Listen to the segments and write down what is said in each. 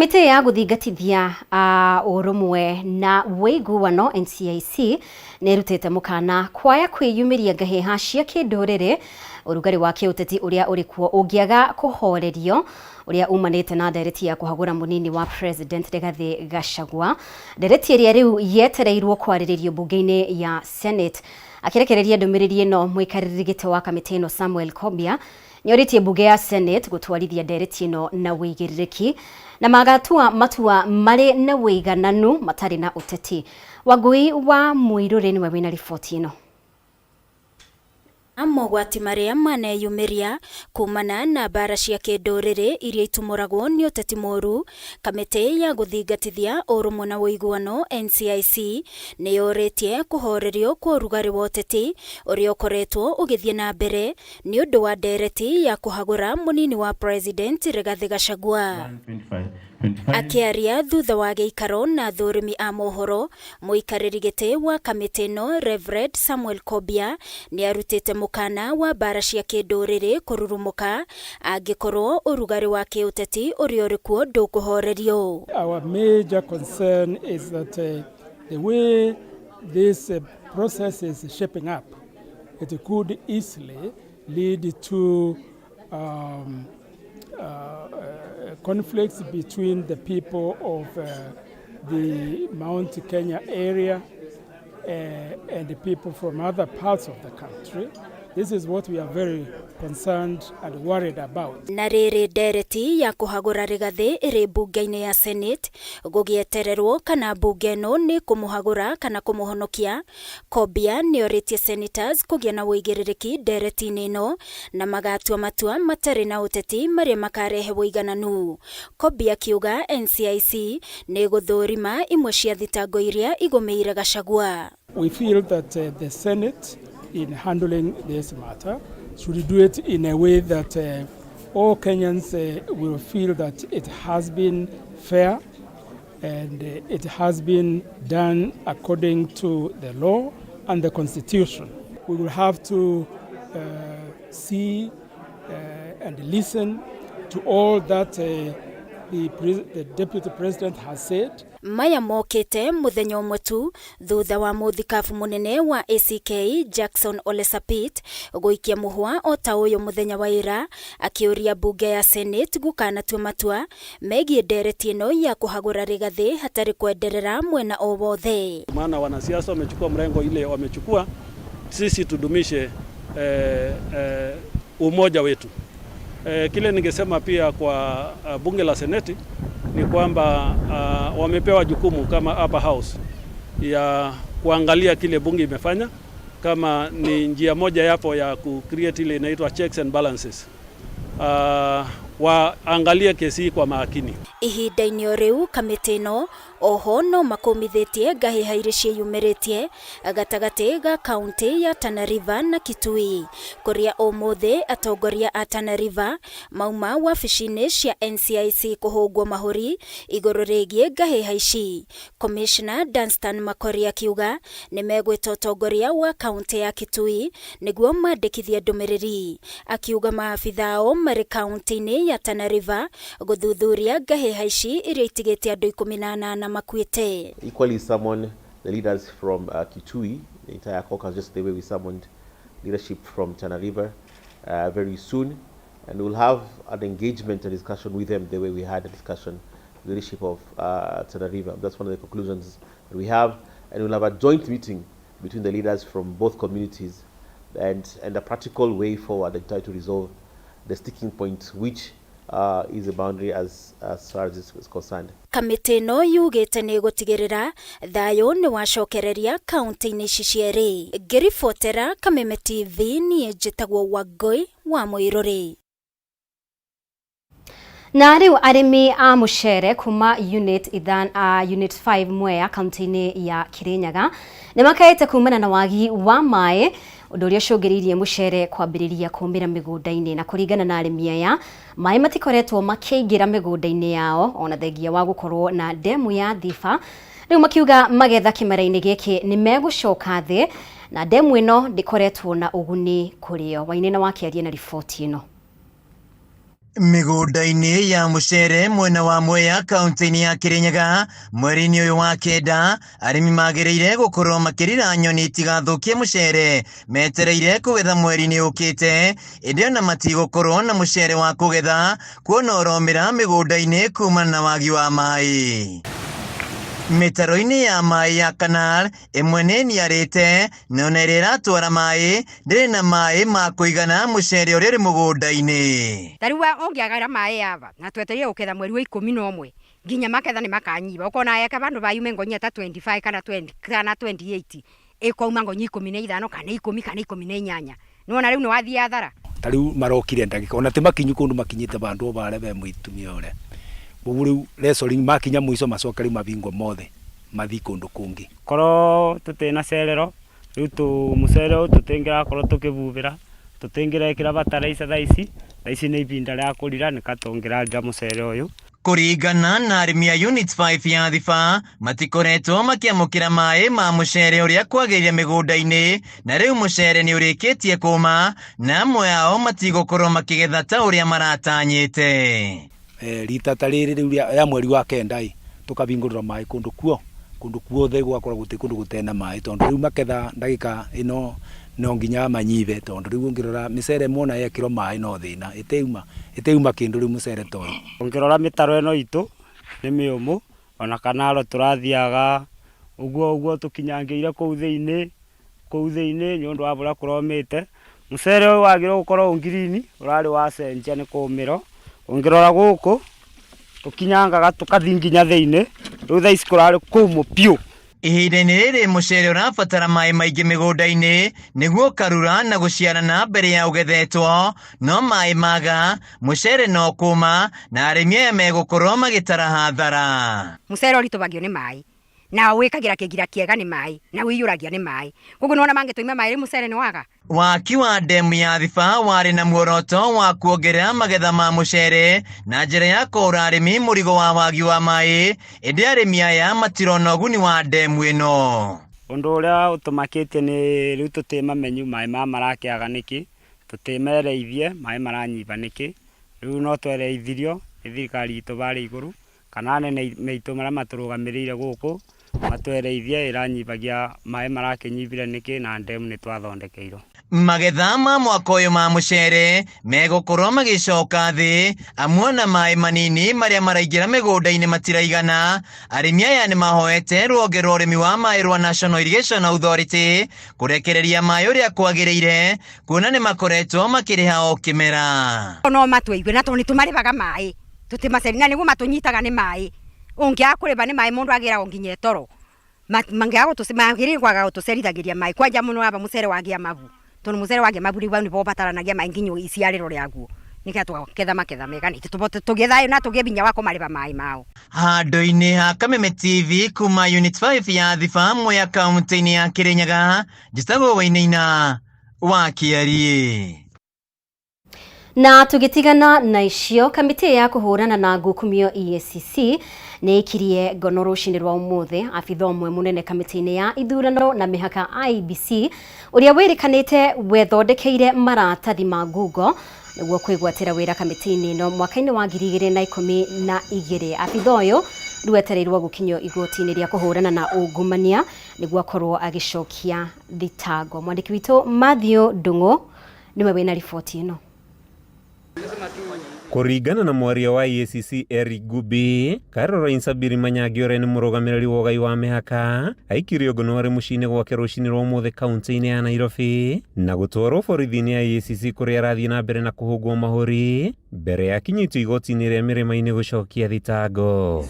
Kamite ya guthingatithia urumwe na wiguano NCIC nerutete mukana kwaya kwiyumiria ngaheha cia kindurire urugari wa kiuteti uria urikuo ungiaga kuhorerio uria umanite na ndereti ya kuhagura munini wa president Rigathi Gachagua. Ndereti iria riu yetereirwo kwariririo bunge-ini ya Senate. Akirekereria ndumiriri ino mwikariri gite wa kamite ino Samuel Kobia nyoritie bunge ya Senate gutwarithia ndereti ino na wigiririki na magatua matua mari na wigananu matari na uteti. Wagui wa Muiruri niwe wina ripoti ino. Mogwati maria maneyumiria kumana na bara cia kinduriri iria itumuragwo ni uteti moru. Kamite ya guthingatithia urumwe na wiguano NCIC ni yoritie kuhorerio kwa urugari wa uteti uria ukoretwo ugithie na mbere ni undu wa ndereti ya kuhagura munini wa president Rigathi Gachagua. Akiaria thutha wa giikaro na thurimi a mohoro, muikariri gite wa kamite no Reverend Samuel Kobia ni arutite mukana wa bara cia kinduriri kururumuka angikorwo urugari wa kiuteti uria urikuo ndukuhorerio. Our major concern is that the way this process is shaping up, it could easily lead to conflicts between the people of the Mount Kenya area and the people from other parts of the country. This is what we are very concerned and worried about. Nariri ndereti ya kuhagura Rigathi iri bunge-ini ya Senate gugietererwo kana bunge no ni kumuhagura kana kumuhonokia. Kobia ni oritie senators kugia na wigiririki ndereti-ini ino na magatua matua matari na uteti maria makarehe wigananu. Kobia kiuga NCIC ni guthurima imwe cia thitango iria igomeire Gachagua. We feel that the Senate in handling this matter should do it in a way that all Kenyans will feel that it has been fair and it has been done according to the law and the constitution. We will have to see and listen to all that the deputy president has said. Maya mokete muthenya umwe tu thutha wa muthikafu munene wa ACK Jackson Ole Sapit guikia muhwa o ta uyu muthenya wa ira akiuria bunge ya Senate gukana tu matua megie ndereti ino ya kuhagura Rigathi hatari kwenderera mwena o wothe. Maana wanasiasa wamechukua mrengo ile wamechukua, sisi tudumishe umoja wetu. Kile ningesema pia kwa bunge la Seneti ni kwamba wamepewa jukumu kama upper house ya kuangalia kile bunge imefanya, kama ni njia moja yapo ya create ile inaitwa checks and balances. Waangalie kesi kwa makini. Ihinda-ini o riu kamite ino oho no makomithitie ngahiha iria cieyumiritie gatagati ga kaunti ya Tana River na Kitui kuria umuthi atongoria a Tana River mauma wabici-ini cia NCIC kuhungwo mahuri iguru rigie ngahiha ici. Commissioner Danstan Makori akiuga ni megwita utongoria wa kaunti ya Kitui niguo mandikithia ndumiriri. Akiuga maabithao mari kaunti-ini ya Tana River guthuthuria ngahiha ici iria itigite andu 18 makuite. Equally summon the leaders from Kitui, the entire caucus, just the way we summoned leadership from Tana River very soon, and we'll have an engagement and discussion with them the way we had a discussion with the leadership of Tana River. That's one of the conclusions that we have, and we'll have a joint meeting between the leaders from both communities and a practical way forward and try to resolve the sticking point, which is a boundary as far as this is concerned. Kamite no yugite ni gutigirira thayo ni wacokereria kaunti-ini ici cieri. Ngiribotera Kameme TV ni njitagwo Wagui wa Muiruri. Na riu arimi a mucere kuma unit 5 Mwea kaunti-ini ya Kirinyaga ni makaite kumana na wagi wa mai undu uria cungiririe mucere kwambiriria kumira migunda-ini na kuringana na arimi aya mai matikoretwo makiingira migunda-ini yao ona thengia wa gukorwo na demu ya Thifa. Riu makiuga magetha kimera-ini giki ni megucoka thi na demu ino ndikoretwo na uguni kurio. Wainina wakiaria na ripoti ino. Mĩgũnda-inĩ ya mũcere mwena wa Mwea kaunti-inĩ ya Kirinyaga mweri-inĩ ũyũ wa kenda, arĩmi magĩrĩire gũkorwo makĩrira nyoni itigathũkie mũcere metereire kũgetha mweri-inĩ ũkĩte, ĩndĩ ona matigũkorwo na mũcere wa kũgetha kuona ũromĩra mĩgũnda-inĩ kumana na wagi wa maĩ. Mĩtaro-inĩ ya maĩ ya Canal ĩmwe nĩ ĩniarĩte na ona ĩrĩa ĩratwara maĩ ndĩrĩ na maĩ ma kũigana mũcere ũrĩa ũrĩ mũgũnda-inĩ. Tarĩu ũngĩagara maĩ yava na twetereire gũketha mweri wa 11 nginya maketha nĩ makanyiva ukona yake vandu vayume ngonyia ta 25 kana 20 kana 28 ĩkauma ngonyia 15 kana 10 kana 18 nĩwona rĩu nĩ wathii athara. Tarĩu marokire ndagĩka ona ti makinyu kũndũ makinyĩte vandu vare ve mũitumia ũrĩa ũguo rĩu resoring makinya mũico macoka rĩu mavingo mothe mathi kũndũ kũngĩ. Korwo tũtĩna cerero rĩu mũcere ũyũ tũtingĩrakorwo tũkĩvuvĩra tũtingĩrekĩra bataraitha thaa ici nĩ ivinda rĩa kũrira nĩkatũngĩrarira mũcere ũyũ. Kũringana na arĩmi a Unit 5 ya Thiba matikoretwo makĩamũkĩra maĩ ma mũcere ũrĩa kwagĩrĩire mĩgũnda-inĩ, na rĩu mũcere nĩ ũrĩkĩtie kũma na amwe ao matigũkorwo makĩgetha ta ũrĩa maratanyĩte. Rita ta rĩrĩ rĩu ya mweri wa kenda tũkavingũrĩra maĩ kũndũ kuothe gwakorwo gũtĩ kũndũ gũtena maĩ tondũ rĩu maketha ndagĩka ĩno no nginya manyive tondũ rĩu ũngĩrora mĩcere mona yekĩrwo maĩ no thĩna ĩteuma kĩndũ rĩu mũcere toyo. Ũngĩrora mĩtaro ĩno itũ nĩ mĩũmũ ona kanaro tũrathiaga ũguo tũkinyangĩire kũu thĩinĩ nĩ ũndũ wa bũrĩa kũromĩte. Mũcere ũyũ wagĩrĩirwo gũkorwo ngirini ũrarĩ wacenjia nĩ kũmĩro. Ũngĩrora gũkũ tũkinyangaga tũkathi nginya thĩinĩ rĩu thaa ici kũrarĩ kũmũ piũ. Ihinda-inĩ rĩrĩ mũcere ũrabatara maĩ maingĩ mĩgũnda-inĩ nĩguo ũkarura na gũciarana mbere ya ũgethetwo, no maĩ maga mũcere no kũma na arĩmi aya megũkorwo magĩtara hathara. Mũcere ũritũvagio nĩ maĩ na wĩkagĩra kĩgira kĩega nĩ maĩ na wĩiyũragia nĩ maĩ, koguo nĩwona mangĩtũima maĩ rĩu mũcere nĩ waga. Waki wa ndemu ya Thiba warĩ na muoroto wa kuongerera magetha ma mũcere na njĩra ya kũra arĩmi mũrigo wa wagi wa maĩ, ĩndĩ arĩmi aya matirona ũguni wa ndemu ĩno. Ũndũ ũrĩa ũtũmakĩtie nĩ rĩu tũtĩmamenyu maĩ marakĩaga nĩkĩ, tũtĩmereithie maĩ maranyiva nĩkĩ, rĩu no twereithirio nĩ thirikari itũ varĩ igũrũ kana nene maitũ marĩa matũrũgamĩrĩire gũkũ matwereithie ĩranyivagia maĩ marakĩnyivire nĩkĩ na ndemu nĩ twathondekeirwo. Magetha ma mwaka ũyũ ma mũcere megũkorwo magĩcoka thĩ amwe na maĩ manini marĩa maraingĩra mĩgũnda-inĩ matiraigana. Arĩmi aya nĩ mahoete rwonge rwa ũrĩmi wa maĩ rwa National Irrigation Authority kũrekereria maĩ ũrĩa kwagĩrĩire kuona nĩ makoretwo makĩrĩha o kĩmera. No matũigue na tondũ nĩ tũmarĩvaga maĩ tũtĩmaceri na nĩguo matũnyitaga nĩ maĩ. Ũngĩaga kũrĩva nĩ maĩ mũndũ agĩragwo nginya toro magĩrĩire kwaga gũtũcerithagĩria maĩ kwanja mũno wava mũcere wagĩa mavu tondũ mũcere wagĩa mavu rĩu nĩvo ũbataranagia maĩ nginya iciarĩro rĩaguo nĩkĩo tũgetha maketha mega tũgethayo na tũgĩe vinya wa kũmarĩva maĩ mao. Handũ-inĩ ha Kameme TV kuma Unit 5 ya Thiba Mwea kaunti-inĩ ya Kirinyaga, njĩtagwo Wainaina wa Kĩarie. Na tũgĩtigana na icio, kamĩtĩ ya kũhũrana na ngukumio EACC nĩ ikirie ngono rũcinĩ rwa ũmũthĩ abitha ũmwe mũnene kamĩtĩ-inĩ ya ithurano na mĩhaka IEBC ũrĩa wĩrĩkanĩte wethondekeire maratathi ma ngungo nĩguo kwĩgwatĩra wĩra kamĩtĩ-inĩ ĩno mwaka-inĩ wa 2012. Abitha ũyũ rĩu etereirwo gũkinyio igoti-inĩ rĩa kũhũrana na ungumania nĩguo akorwo agĩcokia thitango. Mwandĩki witũ Matthew Ndung'u nĩwe wĩna riboti ĩno. Kũringana na mwaria wa EACC Eric Gubi, Karoro Insabiri Manyangi ũrĩa nĩ mũrũgamĩrĩri wa ũgai wa mĩhaka aikirio ngono arĩ mũciĩ-inĩ gwake rũcinĩ rwa ũmũthĩ kaunti-inĩ ya Nairobi na gũtwarwo borithi-inĩ ya EACC kũrĩa arathiĩ na mbere na kũhũngwo mahũri mbere ya kinyĩtio igoti-inĩ rĩa mĩrĩma-inĩ gũcokia thitango.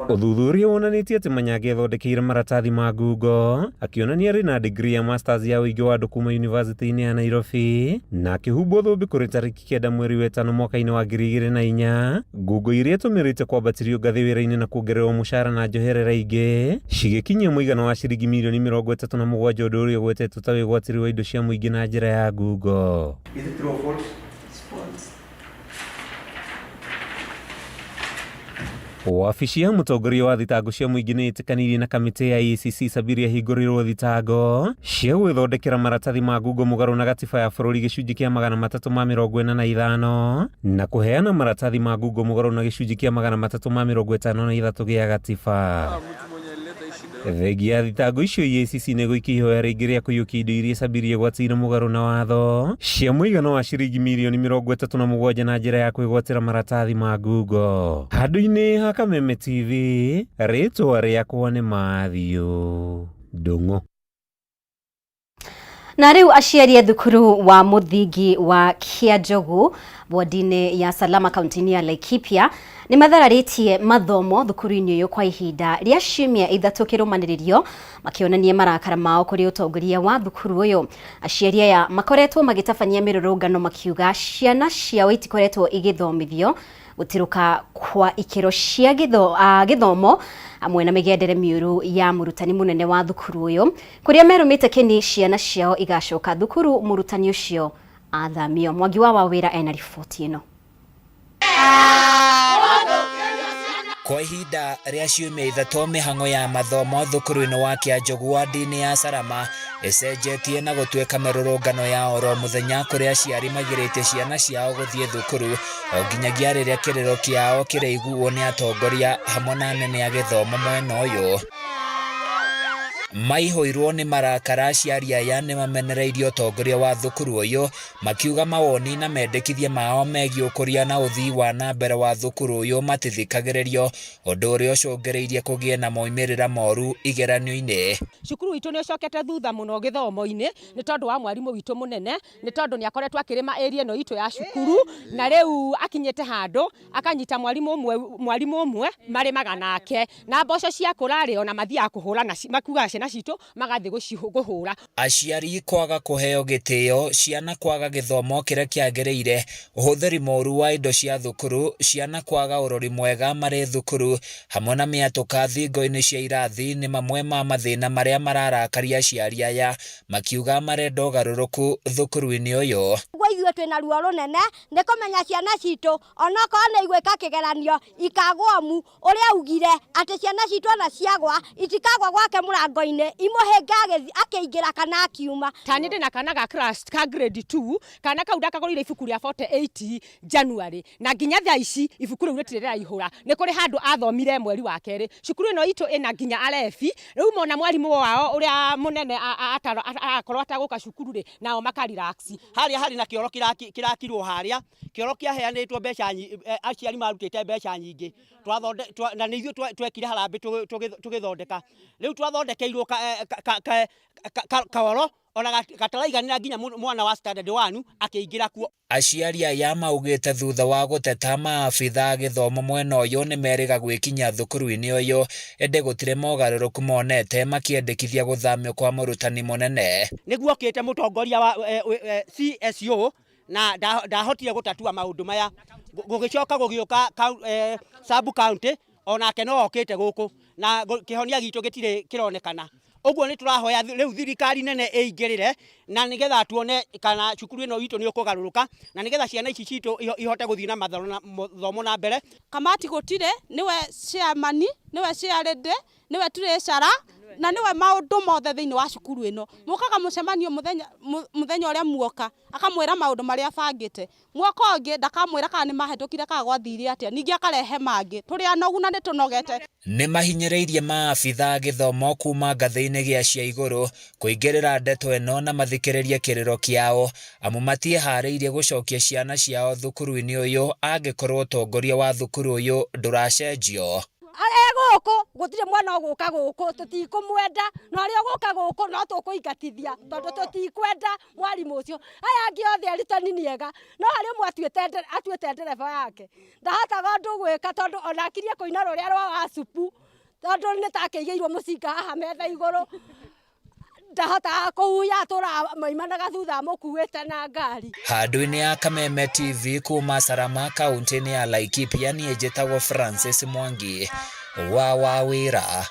Ũthuthuria wonanĩtie atĩ Manyangi ethondekeire maratathi ma ngungo akĩonania arĩ na degree ya masters ya ũingĩ wa andũ kuma yunivasĩtĩ-inĩ ya Nairobi na akĩhumbwo thũmbĩ kũrĩ tarĩki 9 mweri wa 5 mwaka-inĩ wa 2004, ngungo iria tũmĩrĩte kwambatĩrio ngathĩ wĩra-inĩ na kuongererwo mũcara na njoherera ingĩ cigĩkinyia mũigana wa ciringi mirioni 37 ũndũ ũrĩa ũgwetetwo ta wĩgwatĩri wa indo cia mũingĩ na njĩra ya ngungo. Wabici ya mũtongoria wa thitango cia mũingĩ nĩ ĩtĩkanirie na kamĩtĩ ya EACC Sabiri ahingũrĩrwo thitango cia gwĩthondekera maratathi ma ngungo mũgarũ na gatiba ya bũrũri gĩcunjĩ kĩa 345 na kũheana maratathi ma ngungo mũgarũ na gĩcunjĩ kĩa 353 gĩa gatiba. Thengia ya thitango icio EACC nĩ gũikia ihoya rĩngĩ rĩa kũiyũkia indo iria Sabiri gwatĩire mũgarũ na watho cia mũigana wa ciringi mirioni 37 na njĩra ya kwĩgwatĩra maratathi ma ngungo. Handũ-inĩ ha Kameme TV, rĩtwa rĩakwa nĩ Mathiũ Ndung'u. Na rĩu aciari a thukuru wa mũthingi wa Kĩanjogu wodi-inĩ ya Salama kaunti-inĩ ya Laikipia nĩ mathararĩtie mathomo thukuru-inĩ ũyũ kwa ihinda rĩa ciumia 3 kĩrũmanĩrĩrio makĩonania marakara mao kũrĩ ũtongoria wa thukuru ũyũ. Aciari aya makoretwo magĩtabania mĩrũrũngano makiuga ciana ciao itikoretwo igĩthomithio gũtirũka kwa ikĩro cia gĩthomo hamwe na mĩgendere mĩũru ya mũrutani mũnene wa thukuru ũyũ, kũrĩa merũmĩte kĩni ciana ciao igacoka thukuru mũrutani ũcio athamio. Mwangi wa wĩra ena riboti ĩno. Kwa ihinda rĩa ciumia 3 mĩhang'o ya mathomo thukuru-inĩ wa Kĩanjogu wadi-inĩ ya Salama ĩcenjetie na gũtuĩka mĩrũrũngano ya oro mũthenya kũrĩa aciari magirĩtie ciana ciao gũthiĩ thukuru o nginyagia rĩrĩa kĩrĩro kĩao kĩraiguo nĩ atongoria hamwe na anene a gĩthomo mwena ũyũ. Maihũirwo nĩ marakara aciari aya nĩ mamenereirie ũtongoria wa thukuru ũyũ makiuga mawoni na mendekithia mao megiĩ ũkũria na ũthii wa na mbere wa thukuru ũyũ matithikagĩrĩrio, ũndũ ũrĩa ũcũngĩrĩirie kũgĩe na moimĩrĩra moru igeranio-inĩ. Cukuru witũ nĩ ũcokete thutha mũno gĩthomo-inĩ nĩ tondũ wa mwarimũ witũ mũnene, nĩ tondũ nĩ akoretwo akĩrĩma area ĩno itũ ya cukuru, na rĩu akinyĩte handũ akanyita mwarimũ ũmwe marĩmaga nake, na mboco ciakũra rĩ ona mathiaga kũhũra na makuaga ciana citũ magathi gũcihũra. Aciari kwaga kũheo gĩtĩo, ciana kwaga gĩthomo kĩrĩa kĩagĩrĩire, ũhũthĩri mũru wa indo cia thukuru, ciana kwaga ũrori mwega marĩ thukuru, hamwe na mĩatũka thingo-inĩ cia irathi nĩ mamwe ma mathĩna marĩa mararakaria aciari aya, makiuga marenda ũgarũrũku thukuru-inĩ ũyũ. Ithuĩ twĩna ruo rũnene nĩ kũmenya ciana citũ onokorwo nĩ igwĩka kĩgeranio ikagwo mu ũrĩa ugire atĩ ciana citũ ona ciagwa itikagwa gwake mũrango-inĩ imũhĩnga akĩingĩra kana akiuma. Tani ndĩna kana ga class ka grade 2 kana kau ndakagũrire ibuku rĩa 48 January na nginya thaa ici ibuku rĩu rĩtirĩraihũra, nĩ kũrĩ handũ athomire mweri wa kerĩ. Cukuru ĩno itũ ĩna nginya arebi, rĩu mona mwarimũ wao ũrĩa mũnene akorwo atagũka cukuru rĩ nao makarelax. Harĩa harĩ na kĩoro kĩrakirwo harĩa, kĩoro kĩaheanĩtwo mbeca aciari marutĩte mbeca nyingĩ, na nĩ ithuĩ twekire harambĩ tũgĩthondeka. Rĩu twathondekeirwo kaoro ona gataraiganĩra nginya mwana wa standard 1 akĩingĩra kuo. Aciari aya maugĩte thutha wa gũteta maabitha gĩthomo mwena ũyũ nĩ merĩga gwĩkinya thukuru-inĩ ũyũ, ĩndĩ gũtirĩ mogarũrũku monete makĩendekithia gũthamio kwa mũrutani mũnene. Nĩguo okĩte mũtongoria wa CSO na ndahotire gũtatua maũndũ maya, gũgĩcoka gũgĩũka sub county onake no okĩte gũkũ na kĩhonia gitũ gĩtirĩ kĩronekana. Ũguo nĩ tũrahoya rĩu thirikari nene ĩingĩrĩre na nĩgetha tuone kana cukuru ĩno itũ nĩ ũkũgarũrũka na nĩgetha ciana ici citũ ihote gũthiĩ na mathomo na mbere. Kamati gũtirĩ, nĩwe chairman, nĩwe chairlady, nĩwe treasurer na nĩwe maũndũ mothe thĩinĩ wa cukuru ĩno. Mũkaga mũcemanio mũthenya ũrĩa muoka akamwĩra maũndũ marĩa bangĩte, mwaka ũngĩ ndakamwĩra kana nĩ mahĩtũkire kana gwathire atĩa, ningĩ akarehe mangĩ. Tũrĩ anogu na nĩ tũnogete. Nĩ mahinyĩrĩirie maabitha gĩthomo kuma ngathĩ-inĩ gĩa cia igũrũ kũingĩrĩra ndeto ĩno na mathikĩrĩrie kĩrĩro kĩao, amu matieharĩirie gũcokia ciana ciao thukuru-inĩ ũyũ angĩkorwo ũtongoria wa thukuru ũyũ ndũracenjio. Gũkũ gũtirĩ mwana ũgũka gũkũ tũtikũmwenda, na ũrĩa ũgũka gũkũ no tũkũingatithia tondũ tũtikwenda mwarimũ ũcio. Aya angĩ othe arutani nĩ ega, no harĩ ũmwe atuĩte ndereba yake ndahotaga ũndũ gwĩka tondũ ona akirie kũina rũrĩa rwa gacupu tondũ nĩ takĩigĩirwo mũcinga haha metha igũrũ, ndahotaga kũhuya atũra moimanaga thutha mũkuĩte na ngari. Handũ-inĩ ya Kameme TV kuma Salama kaunti-inĩ ya Laikipia, niĩ njĩtagwo Francis Mwangi wa wĩra.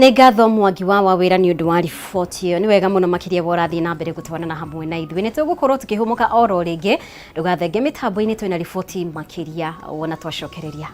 Nĩ ngatho Mwangi wa wawĩra nĩ ũndũ wa riboti ĩyo. Nĩ wega mũno makĩria worathiĩ na mbere gũtwarana hamwe na ithuĩ. Nĩ tũgũkorwo tũkĩhũmũka oro rĩngĩ. Ndũgathenge mĩtambo-inĩ twĩna riboti makĩria wona twacokereria.